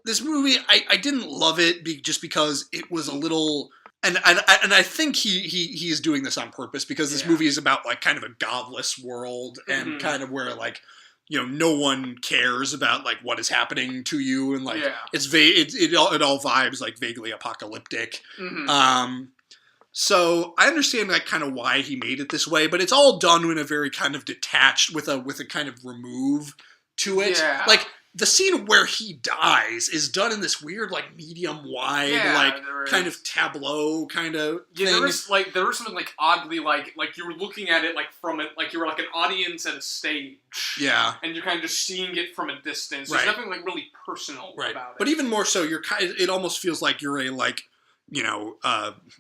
this movie, I didn't love it just because it was a little, and I think he is doing this on purpose, because this movie is about like kind of a godless world and kind of where like, no one cares about like what is happening to you, and like it all vibes like vaguely apocalyptic. So I understand like kind of why he made it this way, but it's all done in a very kind of detached with a kind of remove to it. Yeah. Like the scene where he dies is done in this weird like medium wide kind of tableau kind of thing. There was something like oddly like you were looking at it like from it, like you were like an audience at a stage. Yeah. And you're kind of just seeing it from a distance. There's nothing like really personal about it. But even more so, it almost feels like you're a like,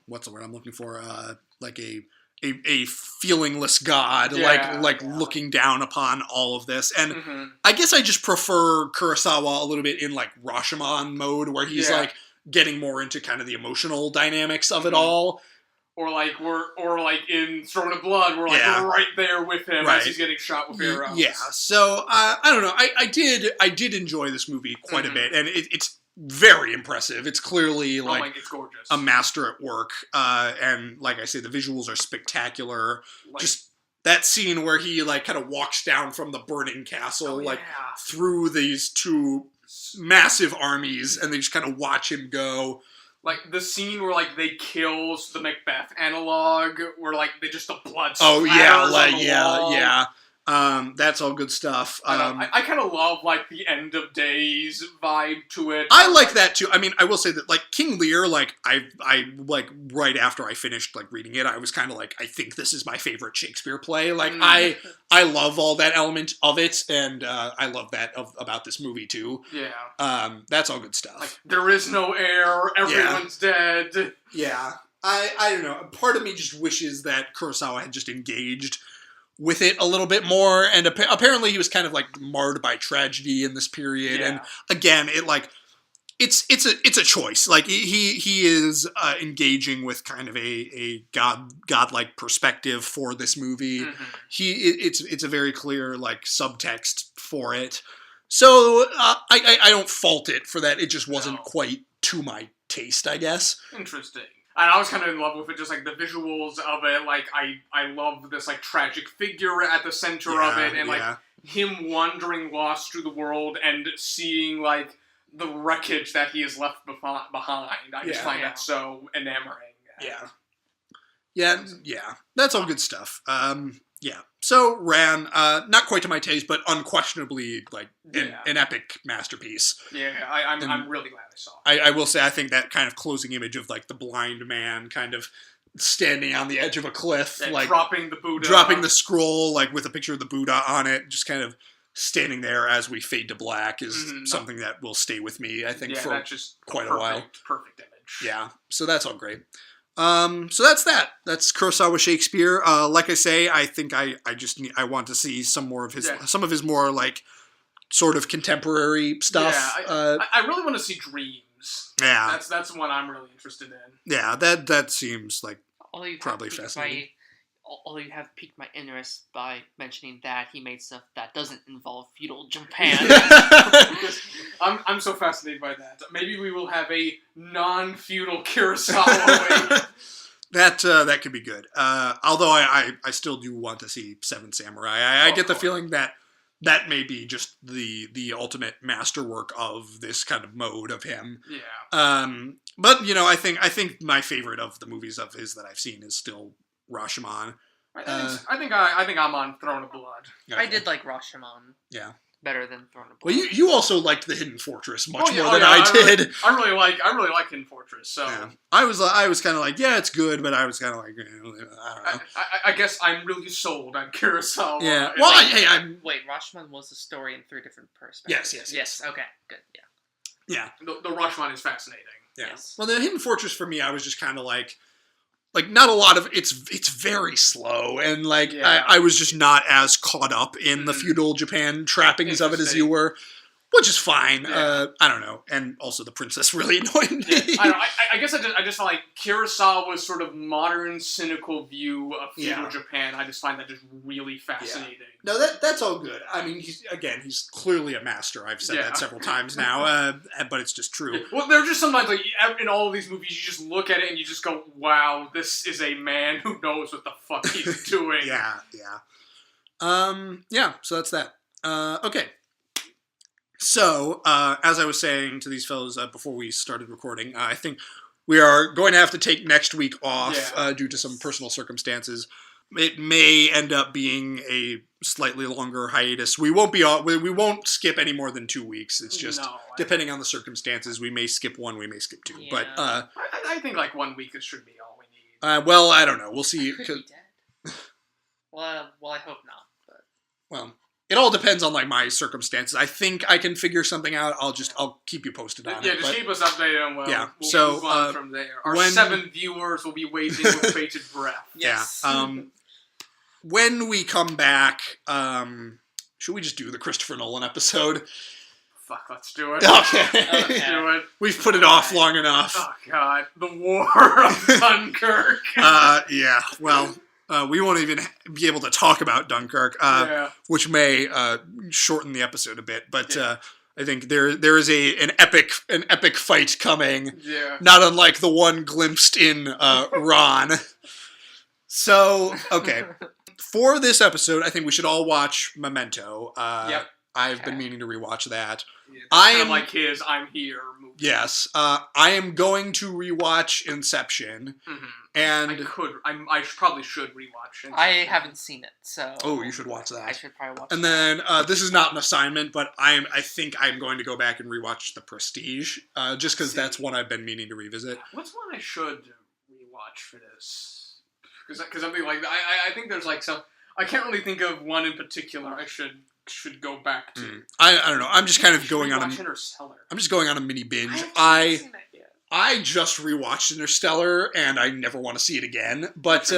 what's the word I'm looking for? Like a feelingless god, looking down upon all of this. And I guess I just prefer Kurosawa a little bit in like Rashomon mode, where he's like getting more into kind of the emotional dynamics of it all. Or like in Throne of Blood, we're like right there with him as he's getting shot with arrows. Yeah. So I don't know. I did enjoy this movie quite a bit, and it's very impressive. It's clearly it's gorgeous. A master at work. And like I say, the visuals are spectacular. Just that scene where he like kind of walks down from the burning castle, through these two massive armies, and they just kind of watch him go. Like, the scene where, like, they kill the Macbeth analog, where, like, they just, the blood splatters on the wall. That's all good stuff. I kind of love, like, the End of Days vibe to it. I like that, too. I mean, I will say that, like, King Lear, like, I like, right after I finished, like, reading it, I was kind of like, I think this is my favorite Shakespeare play. Like, I love all that element of it, and I love that about this movie, too. Yeah. That's all good stuff. Like, there is no heir, everyone's dead. Yeah. I don't know. Part of me just wishes that Kurosawa had just engaged with it a little bit more, and apparently he was kind of like marred by tragedy in this period, and again, it's a choice. Like he is engaging with kind of a godlike perspective for this movie. It's a very clear like subtext for it. So I don't fault it for that. It just wasn't quite to my taste, I guess. Interesting. And I was kind of in love with it, just like the visuals of it. Like I love this like tragic figure at the center of it, and like him wandering lost through the world and seeing like the wreckage that he has left behind. I just find that so enamoring. Yeah. That's all good stuff. So Ran, not quite to my taste, but unquestionably like an epic masterpiece. Yeah, I'm really glad I saw it. I will say, I think that kind of closing image of like the blind man kind of standing on the edge of a cliff, and like dropping the Buddha, dropping the scroll, like with a picture of the Buddha on it, just kind of standing there as we fade to black is something that will stay with me, I think, for just quite a while. Perfect image. Yeah, so that's all great. So that's that. That's Kurosawa Shakespeare. Like I say, I think I want to see some more of his, some of his more like sort of contemporary stuff. Yeah, I really want to see Dreams. Yeah, that's one I'm really interested in. Yeah, that seems like probably fascinating. Although you have piqued my interest by mentioning that he made stuff that doesn't involve feudal Japan. I'm so fascinated by that. Maybe we will have a non-feudal Kurosawa. That could be good. Although I still do want to see Seven Samurai. I get the feeling that may be just the ultimate masterwork of this kind of mode of him. Yeah. But I think my favorite of the movies of his that I've seen is still Rashomon. I think I'm on Throne of Blood. Okay. I did like Rashomon. Yeah. Better than Throne of Blood. Well, you also liked the Hidden Fortress much more than I did. I really like Hidden Fortress. So I was kind of like, yeah, it's good, but I was kind of like, I don't know. I guess I'm really sold on Kurosawa. Yeah. Well, wait, Rashomon was a story in 3 different perspectives. Yes. Okay. Good. Yeah. The Rashomon is fascinating. Yeah. Yes. Well, the Hidden Fortress for me, I was just kind of like not a lot of it's very slow, and I was just not as caught up in the feudal Japan trappings of it as you were, which is fine. I don't know, and also the princess really annoyed me. I guess I just felt like Kurosawa's sort of modern, cynical view of feudal Japan. I just find that just really fascinating. Yeah. No, that's all good. I mean, he's clearly a master. I've said that several times now, but it's just true. Well, there are just sometimes, like, in all of these movies, you just look at it and you just go, wow, this is a man who knows what the fuck he's doing. Yeah. So that's that. Okay. So, as I was saying to these fellows before we started recording, I think we are going to have to take next week off due to some personal circumstances. It may end up being a slightly longer hiatus. We won't skip any more than 2 weeks. It's just depending on the circumstances. We may skip 1, we may skip 2. Yeah. But I think like 1 week should be all we need. Well, I don't know. We'll see. Could be dead. Well, I hope not. But it all depends on like my circumstances. I think I can figure something out. I'll keep you posted on it. Yeah, just keep us updated and we'll move on from there. Our 7 viewers will be waiting with bated breath. Yes. Yeah. When we come back, should we just do the Christopher Nolan episode? Fuck, let's do it. Okay. Let's do it. We've put it off long enough. Oh, God. The War of Dunkirk. Yeah, well, we won't even be able to talk about Dunkirk, which may shorten the episode a bit, but I think there is an epic fight coming, not unlike the one glimpsed in Ron. So, okay. For this episode, I think we should all watch Memento. I've been meaning to rewatch that. Yeah, I am like his I'm Here movie. Yes. I am going to rewatch Inception. Mm-hmm. And I probably should rewatch Inception. I haven't seen it, so... Oh, you should watch that. I should probably watch and then, this is not an assignment, but I think I'm going to go back and rewatch The Prestige, just because that's one I've been meaning to revisit. What's one I should rewatch for this? Because I'm thinking, like, I think there's, like, some... I can't really think of one in particular I should go back to. I don't know. I'm just kind of going on Interstellar. I'm just going on a mini binge. I haven't seen that yet. I just rewatched Interstellar, and I never want to see it again. But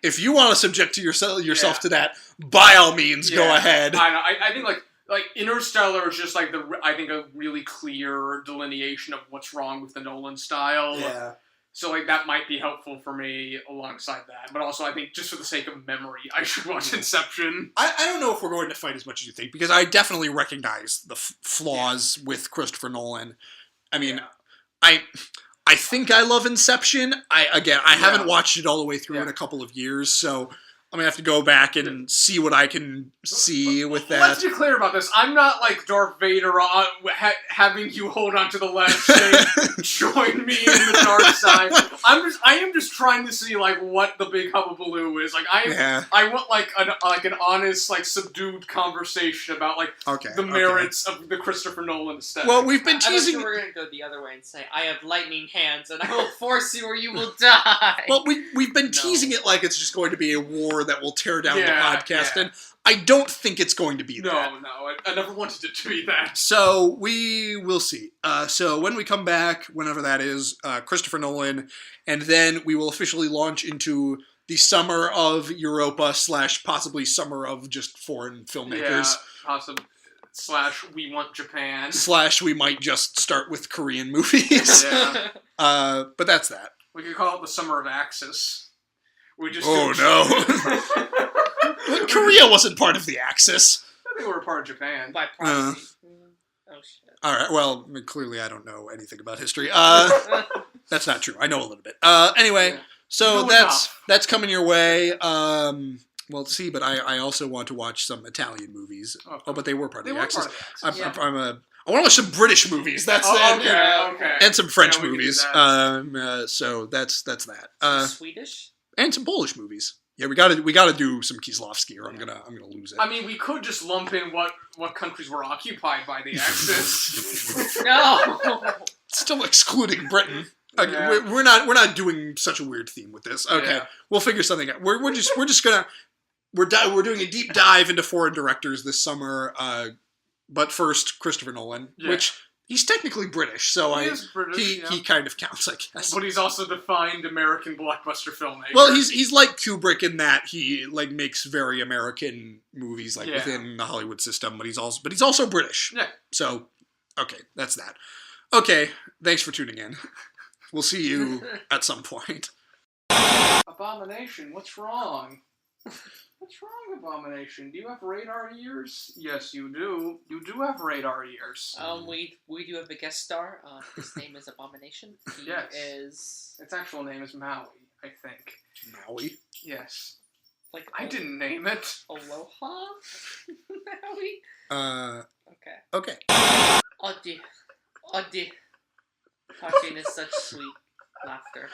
if you want to subject to yourself to that, by all means, go ahead. I know. I think like Interstellar is just like I think a really clear delineation of what's wrong with the Nolan style. Yeah. So like that might be helpful for me alongside that. But also I think just for the sake of memory, I should watch Inception. I don't know if we're going to fight as much as you think, because I definitely recognize the flaws with Christopher Nolan. I mean, I think I love Inception. I haven't watched it all the way through in a couple of years, so I'm going to have to go back and see what I can see with that. Let's be clear about this. I'm not like Darth Vader having you hold on to the left saying, join me in the dark side. I am just trying to see like what the big hubbubaloo is. Like I want like an honest, like subdued conversation about like the merits of the Christopher Nolan aesthetic. Well, we've been teasing. We're going to go the other way and say, I have lightning hands and I will force you or you will die. Well, we've been teasing it like it's just going to be a war that will tear down the podcast, and I don't think it's going to be that. No, I never wanted it to be that. So we will see. So when we come back, whenever that is, Christopher Nolan, and then we will officially launch into the summer of Europa / possibly summer of just foreign filmmakers. Yeah, possibly. / we want Japan. / we might just start with Korean movies. But that's that. We could call it the summer of Axis. No. Korea wasn't part of the Axis. I think we were part of Japan. By proxy. Oh, shit. All right, well, clearly I don't know anything about history. That's not true. I know a little bit. Anyway, so that's coming your way. Well, see, but I also want to watch some Italian movies. Oh, but they were part of the Axis. I want to watch some British movies. That's okay. And some French movies. So that's that. Swedish? And some Polish movies. Yeah, we gotta do some Kieslowski, or I'm gonna lose it. I mean, we could just lump in what countries were occupied by the Axis. No, still excluding Britain. Okay, we're not doing such a weird theme with this. Okay, we'll figure something out. We're doing a deep dive into foreign directors this summer. But first, Christopher Nolan, which. He's technically British, so he kind of counts, I guess. But he's also defined American blockbuster filmmaker. Well, he's like Kubrick in that he like makes very American movies within the Hollywood system, but he's also British. Yeah. So, okay, that's that. Okay, thanks for tuning in. We'll see you at some point. Abomination, what's wrong? What's wrong, Abomination? Do you have radar ears? Yes, you do. You do have radar ears. We do have a guest star. His name is Abomination. His actual name is Maui, I think. Maui? Yes. I didn't name it. Aloha? Maui? Okay. Oh dear. Cartoon is such sweet laughter.